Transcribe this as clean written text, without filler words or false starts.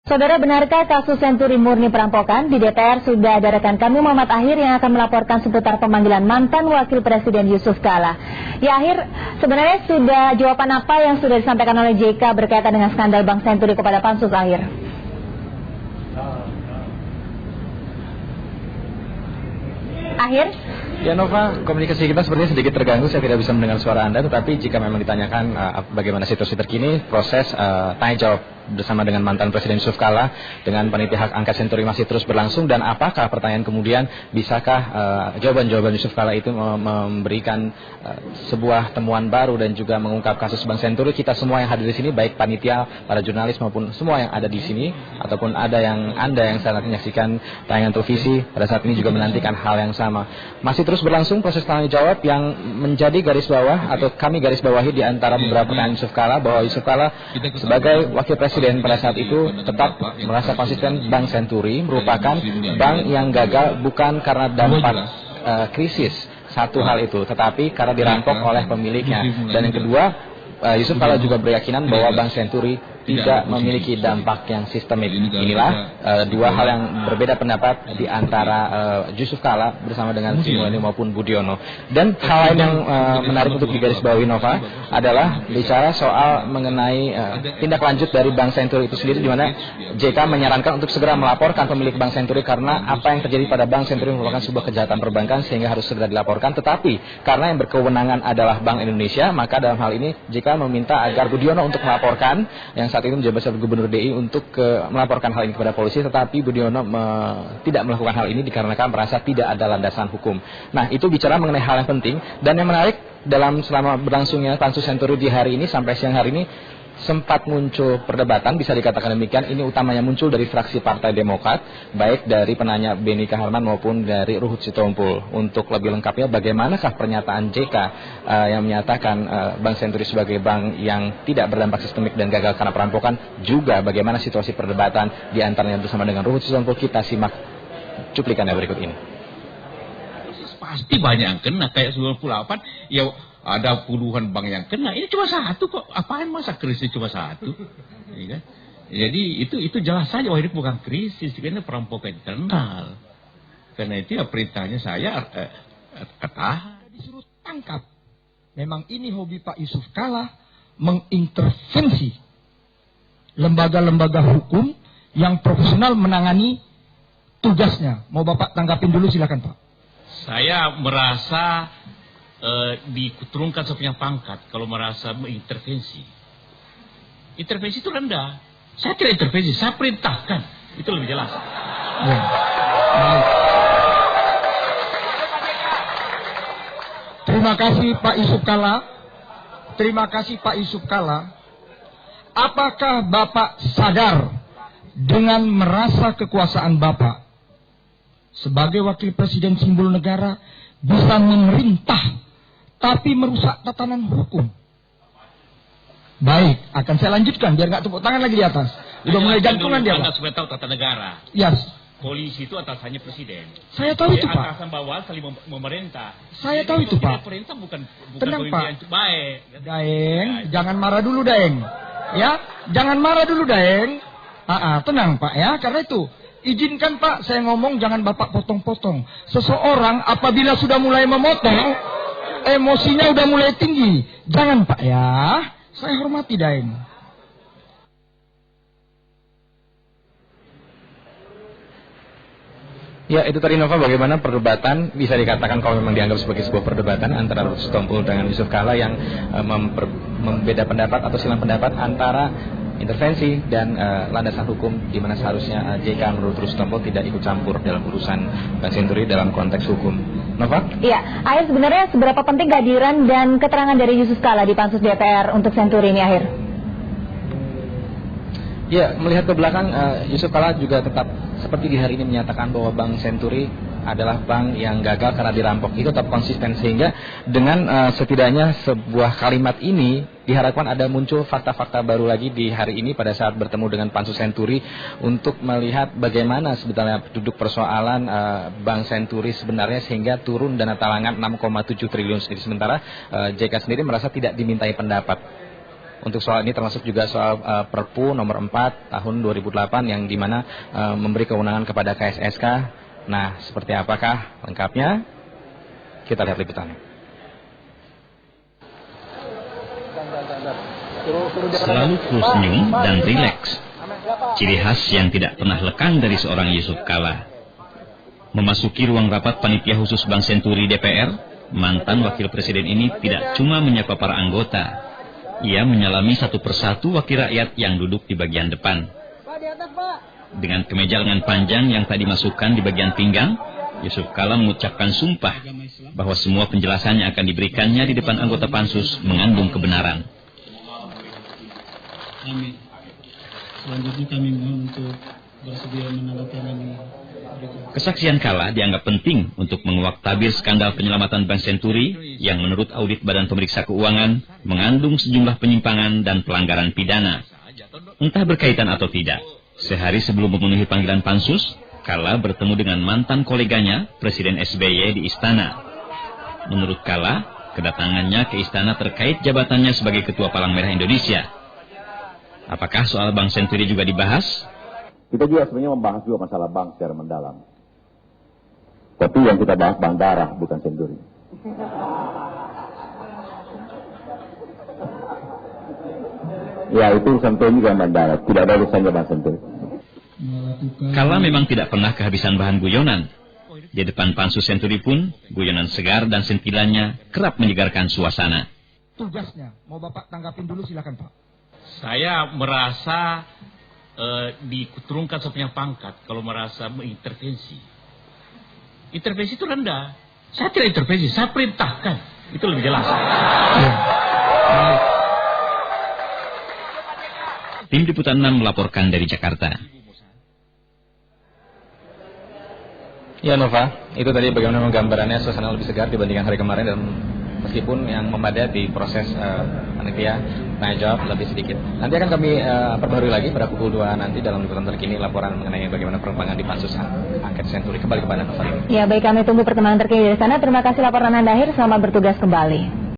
Saudara, benarkah kasus Senturi murni perampokan? Di DPR sudah ada rekan kami Muhammad Akhir yang akan melaporkan seputar pemanggilan mantan Wakil Presiden Yusuf Kala. Ya Akhir, sebenarnya sudah jawaban apa yang sudah disampaikan oleh JK berkaitan dengan skandal Bank Senturi kepada Pansus Akhir? Akhir? Ya Nova, komunikasi kita sepertinya sedikit terganggu, saya tidak bisa mendengar suara Anda, tetapi jika memang ditanyakan bagaimana situasi terkini, proses tanya jawab bersama dengan mantan Presiden Yusuf Kala dengan panitia hak angket Senturi masih terus berlangsung, dan apakah pertanyaan kemudian bisakah jawaban-jawaban Yusuf Kala itu memberikan sebuah temuan baru dan juga mengungkap kasus Bank Senturi. Kita semua yang hadir di sini, baik panitia, para jurnalis maupun semua yang ada di sini, ataupun ada yang Anda yang saat ini menyaksikan tayangan televisi pada saat ini juga menantikan hal yang sama. Masih terus berlangsung proses tanya jawab yang menjadi garis bawah atau kami garis bawahi di antara beberapa pertanyaan Yusuf Kala, bahwa Yusuf Kala sebagai Wakil Presiden pada saat itu tetap merasa konsisten Bank Senturi merupakan bank yang gagal bukan karena dampak krisis satu hal itu, tetapi karena dirampok oleh pemiliknya. Dan yang kedua, Yusuf Kala juga berkeyakinan bahwa Bank Senturi tidak memiliki dampak yang sistemik. Inilah dua hal yang berbeda pendapat di antara Yusuf Kala bersama dengan Sri Mulyani maupun Budiono. Dan hal lain yang menarik untuk digarisbawahi Nova adalah bicara soal mengenai tindak lanjut dari Bank Senturi itu sendiri, di mana JK menyarankan untuk segera melaporkan pemilik Bank Senturi karena apa yang terjadi pada Bank Senturi merupakan sebuah kejahatan perbankan sehingga harus segera dilaporkan. Tetapi karena yang berkewenangan adalah Bank Indonesia, maka dalam hal ini JK meminta agar Budiono untuk melaporkan, yang saat itu menjabat sebagai Gubernur DI, untuk melaporkan hal ini kepada polisi, tetapi Budiono tidak melakukan hal ini dikarenakan merasa tidak ada landasan hukum. Nah, itu bicara mengenai hal yang penting. Dan yang menarik selama berlangsungnya Pansus Senturi di hari ini sampai siang hari ini, sempat muncul perdebatan, bisa dikatakan demikian. Ini utamanya muncul dari fraksi Partai Demokrat, baik dari penanya Beni Kaharman maupun dari Ruhut Sitompul. Untuk lebih lengkapnya, bagaimanakah pernyataan JK yang menyatakan Bank Senturi sebagai bank yang tidak berdampak sistemik dan gagal karena perampokan, juga bagaimana situasi perdebatan di antaranya bersama dengan Ruhut Sitompul. Kita simak cuplikannya berikut ini. Pasti banyak yang kena, kayak 98 ya. Ada puluhan bank yang kena, ini cuma satu kok. Apaan masa krisis cuma satu? Ya kan? Jadi itu jelas saja, wah ini bukan krisis, karena perampokan internal. Karena itu ya perintahnya saya disuruh tangkap. Memang ini hobi Pak Yusuf Kala mengintervensi lembaga-lembaga hukum yang profesional menangani tugasnya. Mau Bapak tanggapin dulu, silakan Pak. Saya merasa diturunkan saya punya pangkat kalau merasa mengintervensi. Intervensi itu rendah. Saya tidak intervensi, saya perintahkan. Itu lebih jelas. Ya. Baik. Terima kasih Pak Yusuf Kala. Terima kasih Pak Yusuf Kala. Apakah Bapak sadar dengan merasa kekuasaan Bapak sebagai Wakil Presiden simbol negara bisa memerintah tapi merusak tatanan hukum? Baik, akan saya lanjutkan biar nggak tepuk tangan lagi di atas. Udah mulai jantungan dia, Pak. Anda supaya tahu tata negara. Yes. Polisi itu atasannya presiden. Saya tahu itu, Pak. Atasan bawah saling memerintah. Saya tahu itu, Pak. Perintah bukan tenang, Pak. Baik. Daeng, jangan marah dulu, Daeng. Ya, jangan marah dulu, Daeng. Tenang, Pak ya. Karena itu, izinkan Pak saya ngomong, jangan Bapak potong-potong. Seseorang apabila sudah mulai memotong, emosinya udah mulai tinggi. Jangan Pak ya. Saya hormati Daeng. Ya, itu tadi Nova, bagaimana perdebatan bisa dikatakan kalau memang dianggap sebagai sebuah perdebatan antara Ruhut Sitompul dengan Yusuf Kala yang membeda pendapat atau silang pendapat antara intervensi dan landasan hukum, di mana seharusnya JK menurut Ruhut Sitompul tidak ikut campur dalam urusan Bank Senturi dalam konteks hukum. Nova? Iya, Akhir, sebenarnya seberapa penting kehadiran dan keterangan dari Yusuf Kala di Pansus DPR untuk Senturi ini, Akhir? Ya, melihat ke belakang, Yusuf Kala juga tetap seperti di hari ini menyatakan bahwa Bank Senturi adalah bank yang gagal karena dirampok. Itu tetap konsisten, sehingga dengan setidaknya sebuah kalimat ini diharapkan ada muncul fakta-fakta baru lagi di hari ini pada saat bertemu dengan Pansus Senturi untuk melihat bagaimana sebetulnya duduk persoalan Bank Senturi sebenarnya sehingga turun dana talangan 6,7 triliun sendiri. Sementara JK sendiri merasa tidak dimintai pendapat. untuk soal ini, termasuk juga soal Perpu nomor 4 tahun 2008 yang dimana memberi kewenangan kepada KSSK. Nah, seperti apakah lengkapnya? Kita lihat liputannya. Selalu full senyum dan rileks, ciri khas yang tidak pernah lekang dari seorang Yusuf Kala. Memasuki ruang rapat panitia khusus Bank Senturi DPR, mantan wakil presiden ini tidak cuma menyapa para anggota, ia menyalami satu persatu wakil rakyat yang duduk di bagian depan. Dengan kemeja lengan panjang yang tak dimasukkan di bagian pinggang, Yusuf Kala mengucapkan sumpah bahwa semua penjelasan yang akan diberikannya di depan anggota pansus mengandung kebenaran. Amin. Selanjutnya kami mohon untuk bersedia menandatangani. Kesaksian Kala dianggap penting untuk menguak tabir skandal penyelamatan Bank Senturi yang menurut audit Badan Pemeriksa Keuangan mengandung sejumlah penyimpangan dan pelanggaran pidana. Entah berkaitan atau tidak, sehari sebelum memenuhi panggilan pansus, Kala bertemu dengan mantan koleganya, Presiden SBY di Istana. Menurut Kala, kedatangannya ke Istana terkait jabatannya sebagai Ketua Palang Merah Indonesia. Apakah soal Bank Senturi juga dibahas? Kita juga sebenarnya membahas juga masalah bank secara mendalam. Tapi yang kita bahas bank darah, bukan Senturi. Ya, itu Senturi juga bank darah. Tidak ada urusannya bank Senturi. Kala memang tidak pernah kehabisan bahan guyonan. Di depan pansus Senturi pun, guyonan segar dan sentilannya kerap menyegarkan suasana. Tugasnya, mau Bapak tanggapin dulu silakan Pak. Saya merasa diturunkan saya punya pangkat kalau merasa mengintervensi. Intervensi itu rendah. Saya tidak intervensi, saya perintahkan. Itu lebih jelas. Tim Liputan 6 melaporkan dari Jakarta. Ya Nova, itu tadi bagaimana gambarannya, suasana lebih segar dibandingkan hari kemarin, dan meskipun yang memadai di proses panitia tanya jawab lebih sedikit. Nanti akan kami perbarui lagi pada pukul 2 nanti dalam liputan terkini laporan mengenai bagaimana perkembangan di pansus angket Senturi. Kembali kepada Nova. Ya baik, kami tunggu perkembangan terkini dari sana. Terima kasih laporan Anda, Akhir. Selamat bertugas kembali.